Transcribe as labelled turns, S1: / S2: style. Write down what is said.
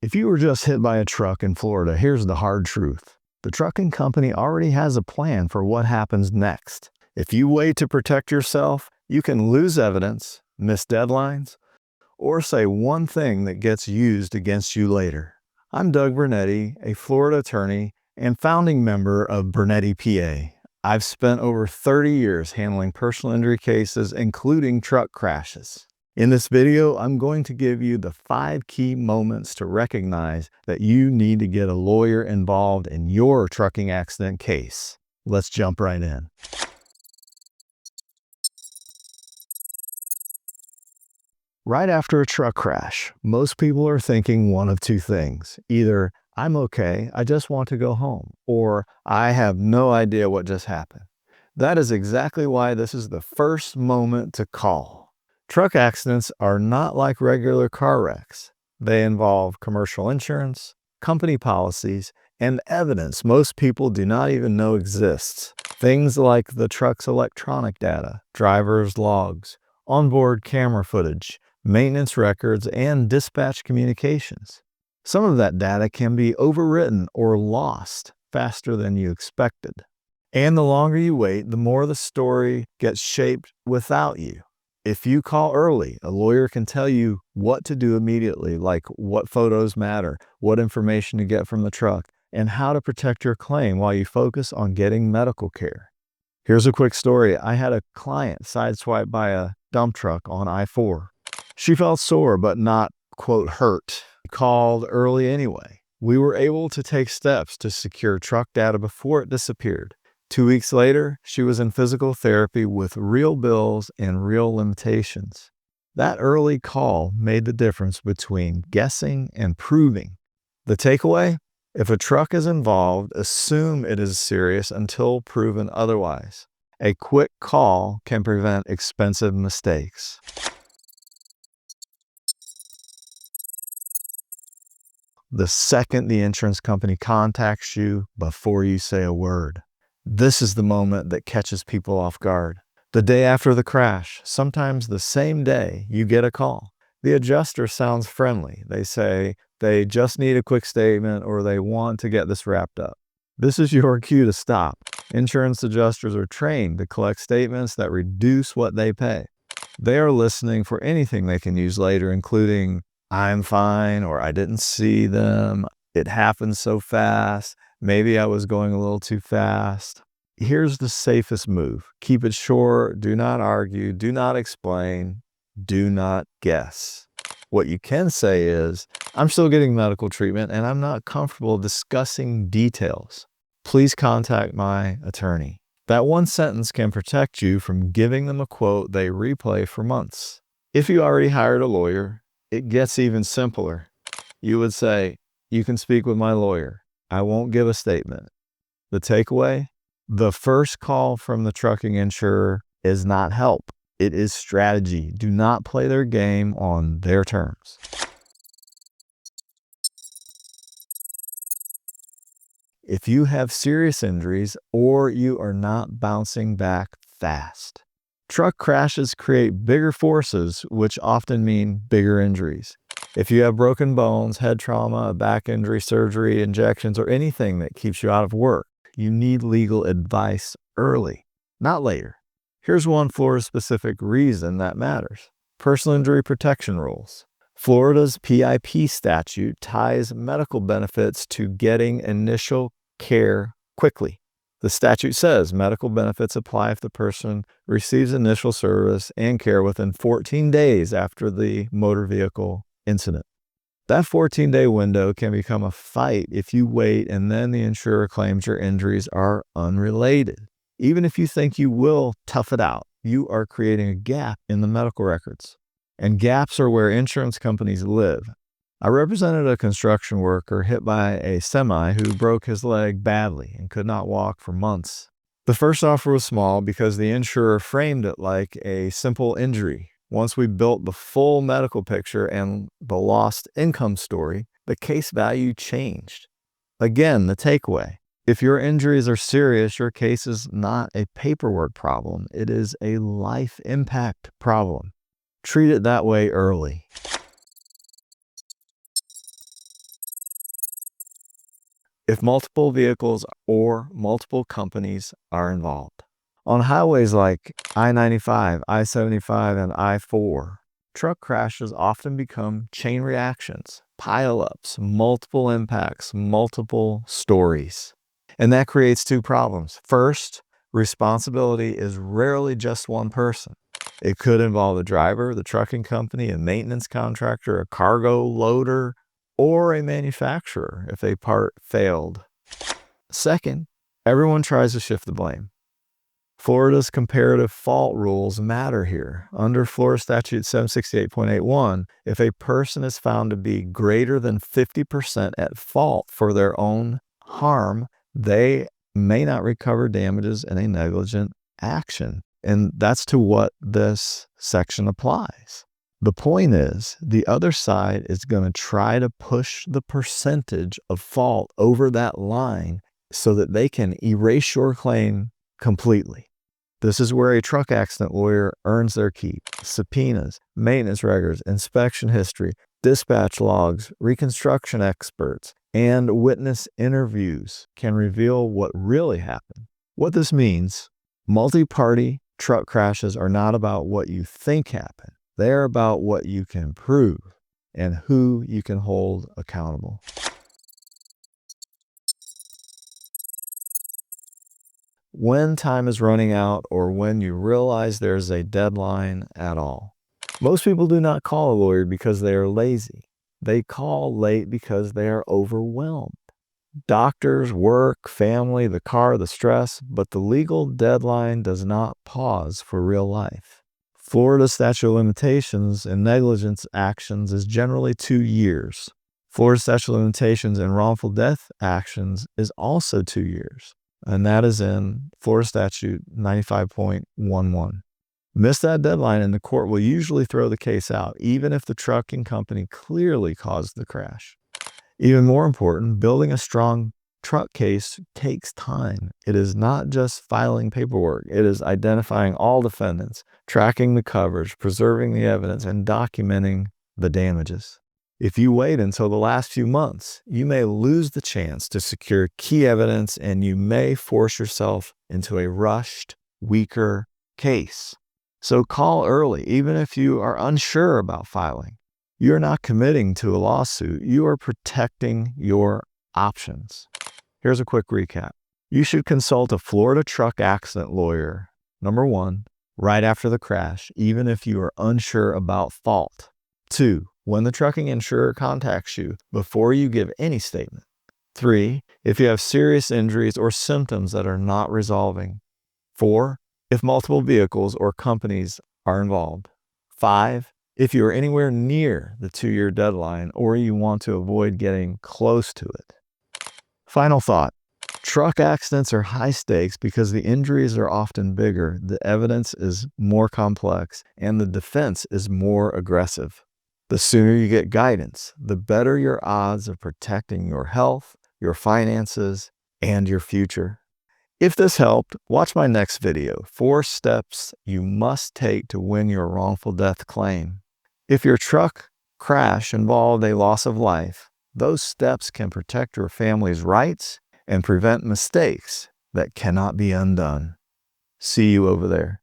S1: If you were just hit by a truck in Florida, here's the hard truth. The trucking company already has a plan for what happens next. If you wait to protect yourself, you can lose evidence, miss deadlines, or say one thing that gets used against you later. I'm Doug Burnetti, a Florida attorney and founding member of Burnetti PA. I've spent over 30 years handling personal injury cases, including truck crashes. In this video, I'm going to give you the 5 key moments to recognize that you need to get a lawyer involved in your trucking accident case. Let's jump right in. Right after a truck crash, most people are thinking one of two things. Either, I'm okay, I just want to go home, or I have no idea what just happened. That is exactly why this is the first moment to call. Truck accidents are not like regular car wrecks. They involve commercial insurance, company policies, and evidence most people do not even know exists. Things like the truck's electronic data, driver's logs, onboard camera footage, maintenance records, and dispatch communications. Some of that data can be overwritten or lost faster than you expected. And the longer you wait, the more the story gets shaped without you. If you call early, a lawyer can tell you what to do immediately, like what photos matter, what information to get from the truck, and how to protect your claim while you focus on getting medical care. Here's a quick story. I had a client sideswiped by a dump truck on I-4. She felt sore but not, quote, hurt. Called early anyway. We were able to take steps to secure truck data before it disappeared. 2 weeks later, she was in physical therapy with real bills and real limitations. That early call made the difference between guessing and proving. The takeaway? If a truck is involved, assume it is serious until proven otherwise. A quick call can prevent expensive mistakes. The second the insurance company contacts you before you say a word. This is the moment that catches people off guard. The day after the crash, sometimes the same day, you get a call. The adjuster sounds friendly. They say they just need a quick statement or they want to get this wrapped up. This is your cue to stop. Insurance adjusters are trained to collect statements that reduce what they pay. They are listening for anything they can use later, including I'm fine, or I didn't see them, it happened so fast, maybe I was going a little too fast. Here's the safest move. Keep it short, do not argue, do not explain, do not guess. What you can say is, I'm still getting medical treatment and I'm not comfortable discussing details. Please contact my attorney. That one sentence can protect you from giving them a quote they replay for months. If you already hired a lawyer, it gets even simpler. You would say, you can speak with my lawyer. I won't give a statement. The takeaway? The first call from the trucking insurer is not help. It is strategy. Do not play their game on their terms. If you have serious injuries or you are not bouncing back fast. Truck crashes create bigger forces, which often mean bigger injuries. If you have broken bones, head trauma, a back injury, surgery, injections, or anything that keeps you out of work, you need legal advice early, not later. Here's one Florida-specific reason that matters. Personal injury protection rules. Florida's PIP statute ties medical benefits to getting initial care quickly. The statute says medical benefits apply if the person receives initial service and care within 14 days after the motor vehicle incident. That 14-day window can become a fight if you wait and then the insurer claims your injuries are unrelated. Even if you think you will tough it out, you are creating a gap in the medical records. And gaps are where insurance companies live. I represented a construction worker hit by a semi who broke his leg badly and could not walk for months. The first offer was small because the insurer framed it like a simple injury. Once we built the full medical picture and the lost income story, the case value changed. Again, the takeaway. If your injuries are serious, your case is not a paperwork problem. It is a life impact problem. Treat it that way early. if multiple vehicles or multiple companies are involved. On highways like I-95, I-75, and I-4, truck crashes often become chain reactions, pile-ups, multiple impacts, multiple stories. And that creates two problems. First, responsibility is rarely just one person. It could involve the driver, the trucking company, a maintenance contractor, a cargo loader, or a manufacturer if a part failed. Second, everyone tries to shift the blame. Florida's comparative fault rules matter here. Under Florida Statute 768.81, if a person is found to be greater than 50% at fault for their own harm, they may not recover damages in a negligent action. And that's to what this section applies. The point is, the other side is going to try to push the percentage of fault over that line so that they can erase your claim completely. This is where a truck accident lawyer earns their keep. Subpoenas, maintenance records, inspection history, dispatch logs, reconstruction experts, and witness interviews can reveal what really happened. What this means, multi-party truck crashes are not about what you think happened. They're about what you can prove and who you can hold accountable. When time is running out or when you realize there's a deadline at all. Most people do not call a lawyer because they are lazy. They call late because they are overwhelmed. Doctors, work, family, the car, the stress, but the legal deadline does not pause for real life. Florida statute of limitations in negligence actions is generally 2 years. Florida statute of limitations in wrongful death actions is also 2 years. And that is in Florida Statute 95.11. Miss that deadline and the court will usually throw the case out, even if the trucking company clearly caused the crash. Even more important, building a strong truck case takes time. It is not just filing paperwork. It is identifying all defendants, tracking the coverage, preserving the evidence, and documenting the damages. If you wait until the last few months, you may lose the chance to secure key evidence and you may force yourself into a rushed, weaker case. So call early, even if you are unsure about filing. You're not committing to a lawsuit. You are protecting your options. Here's a quick recap. You should consult a Florida truck accident lawyer, number 1, right after the crash, even if you are unsure about fault. 2, when the trucking insurer contacts you before you give any statement. 3, if you have serious injuries or symptoms that are not resolving. 4, if multiple vehicles or companies are involved. 5, if you are anywhere near the 2-year deadline or you want to avoid getting close to it. Final thought. Truck accidents are high stakes because the injuries are often bigger, the evidence is more complex, and the defense is more aggressive. The sooner you get guidance, the better your odds of protecting your health, your finances, and your future. If this helped, watch my next video, 4 steps you must take to win your wrongful death claim. If your truck crash involved a loss of life, those steps can protect your family's rights and prevent mistakes that cannot be undone. See you over there.